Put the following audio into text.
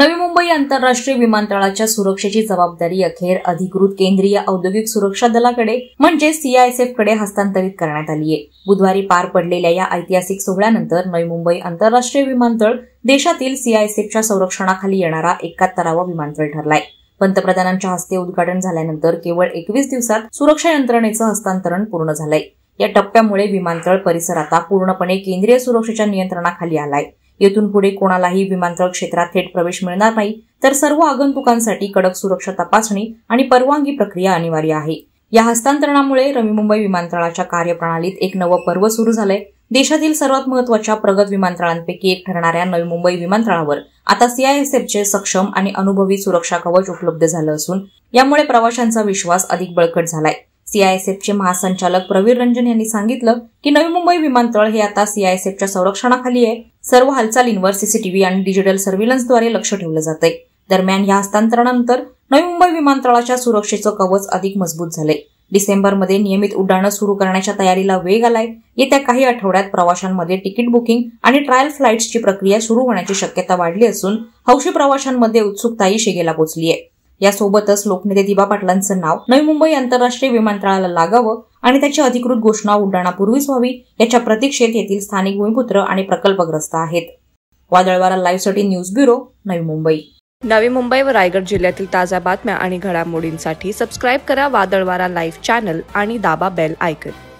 नवी मुंबई आंतरराष्ट्रीय विमानतळाच्या सुरक्षेची जबाबदारी अखेर अधिकृत केंद्रीय औद्योगिक सुरक्षा दलाकडे म्हणजे सीआयएसएफ कडे हस्तांतरित करण्यात आली आहे। बुधवारी पार पडलेल्या या ऐतिहासिक सोहळ्यानंतर नवी मुंबई आंतरराष्ट्रीय विमानतळ देशातील सीआयएसएफच्या संरक्षणाखाली येणारा 71वा विमानतळ ठरलाय। पंतप्रधानांच्या हस्ते उद्घाटन झाल्यानंतर केवळ 21 दिवसात सुरक्षा यंत्रणेचं हस्तांतरण पूर्ण झालंय। या टप्प्यामुळे विमानतळ परिसर आता पूर्णपणे केंद्रीय सुरक्षेच्या नियंत्रणाखाली आलाय। येथून पुढे कोणालाही विमानतळ क्षेत्रात थेट प्रवेश मिळणार नाही, तर सर्व आगंतुकांसाठी कडक सुरक्षा तपासणी आणि परवानगी प्रक्रिया अनिवार्य आहे। या हस्तांतरणामुळे नवी मुंबई विमानतळाच्या कार्यप्रणालीत एक नवं पर्व सुरू झालंय। देशातील सर्वात महत्त्वाच्या प्रगत विमानतळांपैकी एक ठरणाऱ्या नवी मुंबई विमानतळावर आता सीआयएसएफचे सक्षम आणि अनुभवी सुरक्षा कवच उपलब्ध झालं असून यामुळे प्रवाशांचा विश्वास अधिक बळकट झालाय। सीआयएसएफचे महासंचालक प्रवीर रंजन यांनी सांगितलं की नवी मुंबई विमानतळ हे आता सीआयएसएफच्या संरक्षणाखाली आहे। सर्व हालचालींवर सीसीटीव्ही आणि डिजिटल सर्व्हिलन्सद्वारे लक्ष ठेवलं जातंय। दरम्यान या हस्तांतरणानंतर नवी मुंबई विमानतळाच्या सुरक्षेचं कवच अधिक मजबूत झालंय। डिसेंबरमध्ये नियमित उड्डाणं सुरू करण्याच्या तयारीला वेग आलाय। येत्या काही आठवड्यात प्रवाशांमध्ये तिकीट बुकिंग आणि ट्रायल फ्लाईट्सची प्रक्रिया सुरू होण्याची शक्यता वाढली असून हौशी प्रवाशांमध्ये उत्सुकताही शिगेला पोहोचली आहे। यासोबतच लोकनेते दिबा पाटलांचं नाव नवी मुंबई आंतरराष्ट्रीय विमानतळाला लागावं आणि त्याची अधिकृत घोषणा उड्डाणापूर्वीच व्हावी याच्या प्रतीक्षेत येथील स्थानिक भूमिपुत्र आणि प्रकल्पग्रस्त आहेत। वादळवारा लाईव्हसाठी न्यूज ब्युरो, नवी मुंबई। नवी मुंबई व रायगड जिल्ह्यातील ताज्या बातम्या आणि घडामोडींसाठी सबस्क्राईब करा वादळवारा लाईव्ह चॅनल आणि दाबा बेल आयकॉन।